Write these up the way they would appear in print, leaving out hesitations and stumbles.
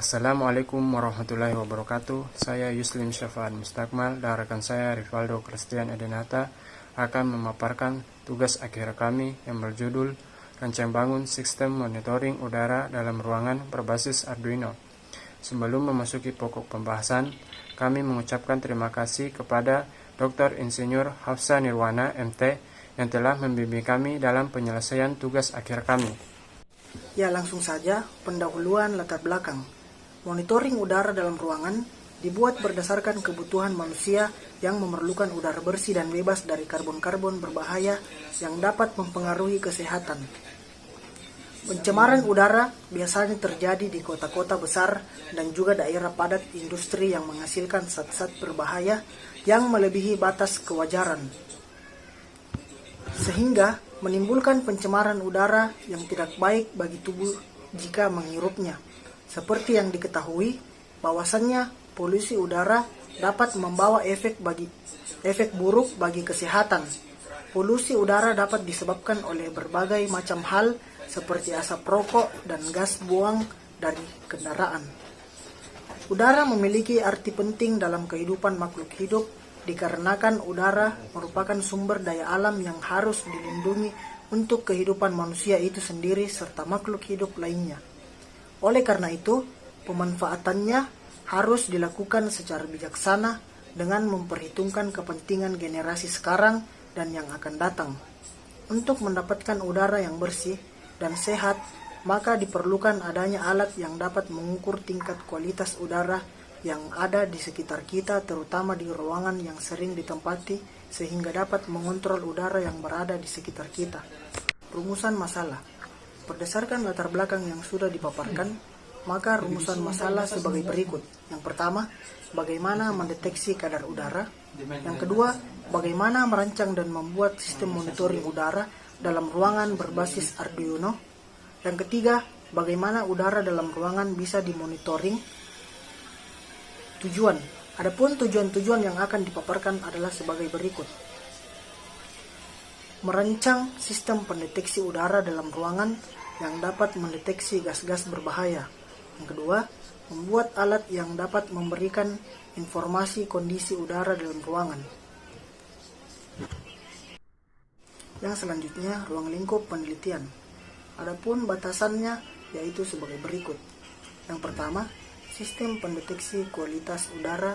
Assalamualaikum warahmatullahi wabarakatuh. Saya Yuslim Syafaan Mustakmal dan rekan saya Rivaldo Christian Edenata akan memaparkan tugas akhir kami yang berjudul Rancang Bangun Sistem Monitoring Udara dalam Ruangan berbasis Arduino. Sebelum memasuki pokok pembahasan, kami mengucapkan terima kasih kepada Dr. Insinyur Hafsa Nirwana MT yang telah membimbing kami dalam penyelesaian tugas akhir kami. Ya, langsung saja pendahuluan latar belakang. Monitoring udara dalam ruangan dibuat berdasarkan kebutuhan manusia yang memerlukan udara bersih dan bebas dari karbon-karbon berbahaya yang dapat mempengaruhi kesehatan. Pencemaran udara biasanya terjadi di kota-kota besar dan juga daerah padat industri yang menghasilkan zat-zat berbahaya yang melebihi batas kewajaran, sehingga menimbulkan pencemaran udara yang tidak baik bagi tubuh jika menghirupnya. Seperti yang diketahui, bahwasannya polusi udara dapat membawa efek buruk bagi kesehatan. Polusi udara dapat disebabkan oleh berbagai macam hal seperti asap rokok dan gas buang dari kendaraan. Udara memiliki arti penting dalam kehidupan makhluk hidup dikarenakan udara merupakan sumber daya alam yang harus dilindungi untuk kehidupan manusia itu sendiri serta makhluk hidup lainnya. Oleh karena itu, pemanfaatannya harus dilakukan secara bijaksana dengan memperhitungkan kepentingan generasi sekarang dan yang akan datang. Untuk mendapatkan udara yang bersih dan sehat, maka diperlukan adanya alat yang dapat mengukur tingkat kualitas udara yang ada di sekitar kita, terutama di ruangan yang sering ditempati, sehingga dapat mengontrol udara yang berada di sekitar kita. Rumusan masalah. Berdasarkan latar belakang yang sudah dipaparkan, maka rumusan masalah sebagai berikut. Yang pertama, bagaimana mendeteksi kadar udara. Yang kedua, bagaimana merancang dan membuat sistem monitoring udara dalam ruangan berbasis Arduino. Yang ketiga, bagaimana udara dalam ruangan bisa dimonitoring. Tujuan. Adapun tujuan-tujuan yang akan dipaparkan adalah sebagai berikut. Merancang sistem pendeteksi udara dalam ruangan yang dapat mendeteksi gas-gas berbahaya. Yang kedua, membuat alat yang dapat memberikan informasi kondisi udara dalam ruangan. Yang selanjutnya, ruang lingkup penelitian. Adapun batasannya yaitu sebagai berikut. Yang pertama, sistem pendeteksi kualitas udara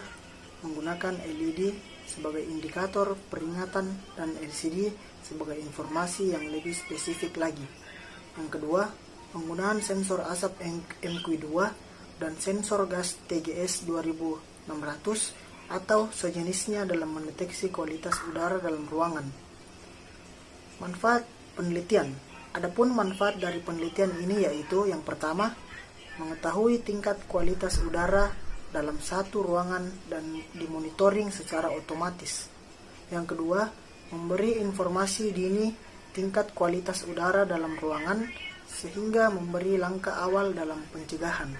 menggunakan LED sebagai indikator peringatan dan LCD sebagai informasi yang lebih spesifik lagi. Yang kedua, penggunaan sensor asap MQ2 dan sensor gas TGS 2600 atau sejenisnya dalam mendeteksi kualitas udara dalam ruangan. Manfaat penelitian. Adapun manfaat dari penelitian ini yaitu yang pertama, mengetahui tingkat kualitas udara dalam satu ruangan dan dimonitoring secara otomatis. Yang kedua, memberi informasi dini tingkat kualitas udara dalam ruangan sehingga memberi langkah awal dalam pencegahan.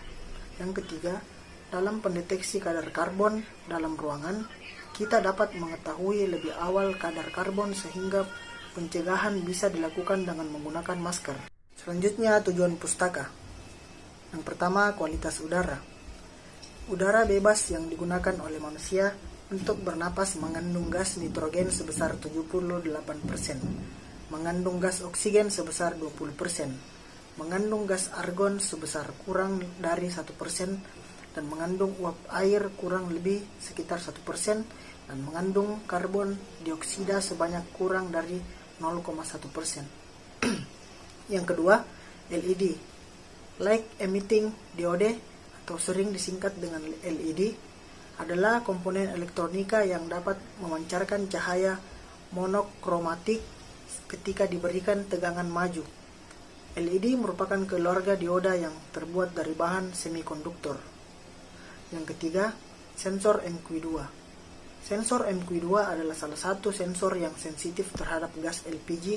Yang ketiga, dalam pendeteksi kadar karbon dalam ruangan, kita dapat mengetahui lebih awal kadar karbon sehingga pencegahan bisa dilakukan dengan menggunakan masker. Selanjutnya, tujuan pustaka. Yang pertama, kualitas udara. Udara bebas yang digunakan oleh manusia untuk bernapas mengandung gas nitrogen sebesar 78%, mengandung gas oksigen sebesar 20%, mengandung gas argon sebesar kurang dari 1%, dan mengandung uap air kurang lebih sekitar 1%, dan mengandung karbon dioksida sebanyak kurang dari 0,1%. Yang kedua, LED, Light Emitting Diode atau sering disingkat dengan LED, adalah komponen elektronika yang dapat memancarkan cahaya monokromatik ketika diberikan tegangan maju. LED merupakan keluarga dioda yang terbuat dari bahan semikonduktor. Yang ketiga, sensor MQ2. Sensor MQ2 adalah salah satu sensor yang sensitif terhadap gas LPG,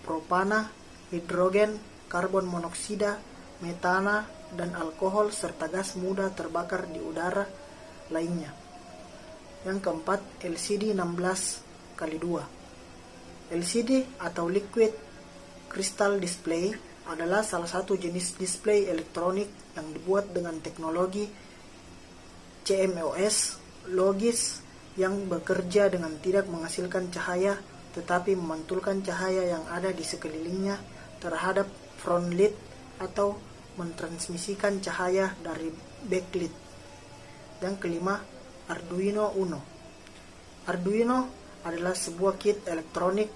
propana, hidrogen, karbon monoksida, metana, dan alkohol serta gas mudah terbakar di udara lainnya. Yang keempat, LCD 16x2. LCD atau Liquid Crystal Display adalah salah satu jenis display elektronik yang dibuat dengan teknologi CMOS logis yang bekerja dengan tidak menghasilkan cahaya tetapi memantulkan cahaya yang ada di sekelilingnya terhadap front lit atau mentransmisikan cahaya dari backlit. Yang kelima, Arduino Uno. Arduino adalah sebuah kit elektronik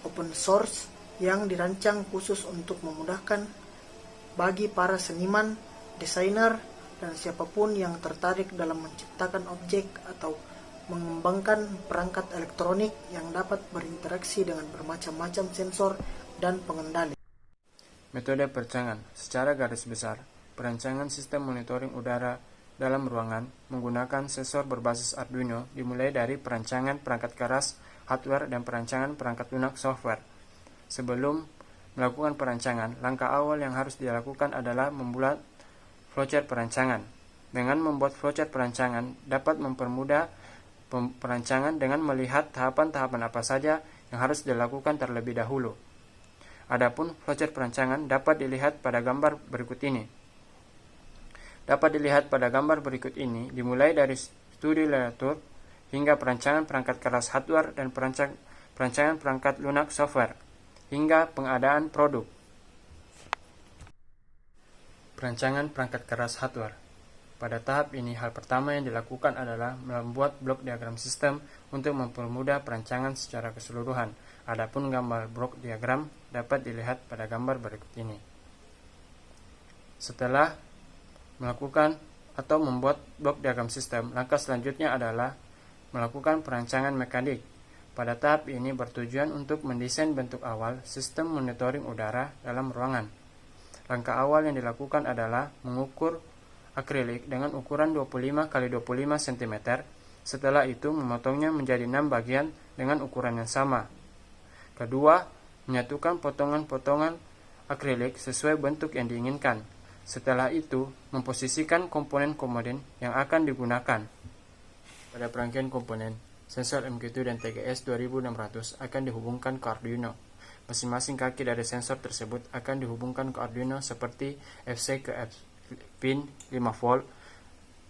open source yang dirancang khusus untuk memudahkan bagi para seniman, desainer, dan siapapun yang tertarik dalam menciptakan objek atau mengembangkan perangkat elektronik yang dapat berinteraksi dengan bermacam-macam sensor dan pengendali. Metode perancangan. Secara garis besar, perancangan sistem monitoring udara dalam ruangan menggunakan sensor berbasis Arduino dimulai dari perancangan perangkat keras, hardware, dan perancangan perangkat lunak software. Sebelum melakukan perancangan, langkah awal yang harus dilakukan adalah membuat flowchart perancangan. Dengan membuat flowchart perancangan dapat mempermudah perancangan dengan melihat tahapan-tahapan apa saja yang harus dilakukan terlebih dahulu. Adapun flowchart perancangan dapat dilihat pada gambar berikut ini. Dimulai dari studi literatur hingga perancangan perangkat keras hardware dan perancangan perangkat lunak software, hingga pengadaan produk. Perancangan perangkat keras hardware. Pada tahap ini, hal pertama yang dilakukan adalah membuat blok diagram sistem untuk mempermudah perancangan secara keseluruhan. Adapun gambar blok diagram dapat dilihat pada gambar berikut ini. Setelah melakukan atau membuat blok diagram sistem, langkah selanjutnya adalah melakukan perancangan mekanik. Pada tahap ini bertujuan untuk mendesain bentuk awal sistem monitoring udara dalam ruangan. Langkah awal yang dilakukan adalah mengukur akrilik dengan ukuran 25 x 25 cm. Setelah itu memotongnya menjadi 6 bagian dengan ukuran yang sama. Kedua, menyatukan potongan-potongan akrilik sesuai bentuk yang diinginkan. Setelah itu, memposisikan komponen-komponen yang akan digunakan. Pada perangkaian komponen, sensor MQ2 dan TGS 2600 akan dihubungkan ke Arduino. Masing-masing kaki dari sensor tersebut akan dihubungkan ke Arduino seperti FC ke pin 5V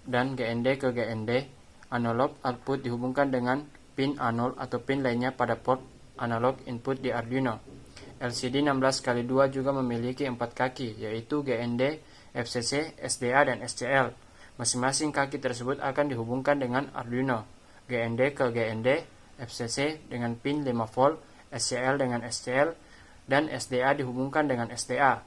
dan GND ke GND. Analog output dihubungkan dengan pin A0 atau pin lainnya pada port analog input di Arduino. LCD 16x2 juga memiliki 4 kaki, yaitu GND, FCC, SDA, dan SCL. Masing-masing kaki tersebut akan dihubungkan dengan Arduino. GND ke GND, FCC dengan pin 5V, SCL dengan SCL, dan SDA dihubungkan dengan SDA.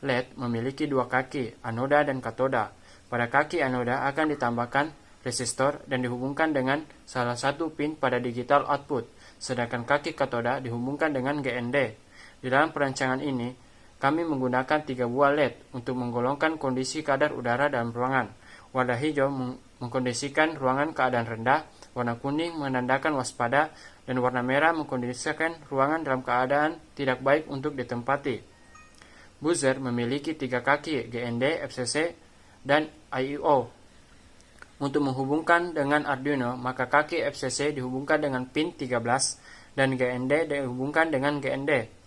LED memiliki 2 kaki, anoda dan katoda. Pada kaki anoda akan ditambahkan resistor dan dihubungkan dengan salah satu pin pada digital output, sedangkan kaki katoda dihubungkan dengan GND. Di dalam perancangan ini, kami menggunakan 3 buah LED untuk menggolongkan kondisi kadar udara dalam ruangan. Warna hijau mengkondisikan ruangan keadaan rendah, warna kuning menandakan waspada, dan warna merah mengkondisikan ruangan dalam keadaan tidak baik untuk ditempati. Buzzer memiliki 3 kaki, GND, FCC, dan IEO. Untuk menghubungkan dengan Arduino, maka kaki FCC dihubungkan dengan pin 13 dan GND dihubungkan dengan GND.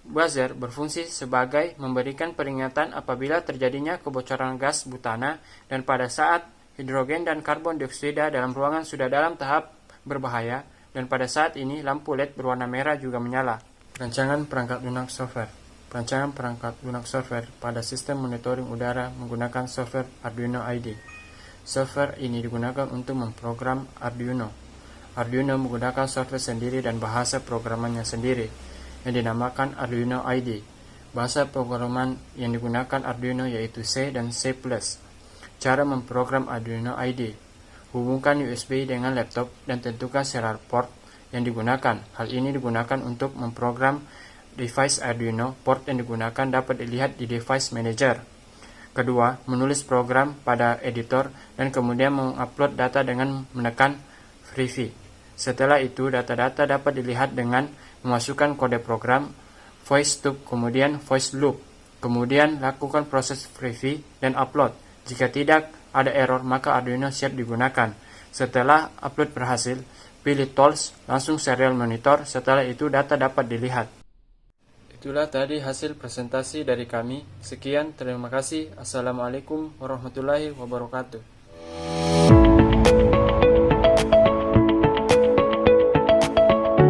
Buzzer berfungsi sebagai memberikan peringatan apabila terjadinya kebocoran gas butana dan pada saat hidrogen dan karbon dioksida dalam ruangan sudah dalam tahap berbahaya, dan pada saat ini lampu LED berwarna merah juga menyala. Perancangan perangkat lunak software. Perancangan perangkat lunak software pada sistem monitoring udara menggunakan software Arduino IDE. Software ini digunakan untuk memprogram Arduino. Arduino menggunakan software sendiri dan bahasa programannya sendiri, yang dinamakan Arduino IDE. Bahasa programan yang digunakan Arduino yaitu C dan C++. Cara memprogram Arduino IDE: hubungkan USB dengan laptop dan tentukan serial port yang digunakan. Hal ini digunakan untuk memprogram device Arduino. Port yang digunakan dapat dilihat di device manager. Kedua, menulis program pada editor dan kemudian mengupload data dengan menekan preview. Setelah itu, data-data dapat dilihat dengan memasukkan kode program, voice to, kemudian voice loop. Kemudian lakukan proses preview dan upload. Jika tidak ada error, maka Arduino siap digunakan. Setelah upload berhasil, pilih tools, langsung serial monitor. Setelah itu data dapat dilihat. Itulah tadi hasil presentasi dari kami. Sekian, terima kasih. Assalamualaikum warahmatullahi wabarakatuh.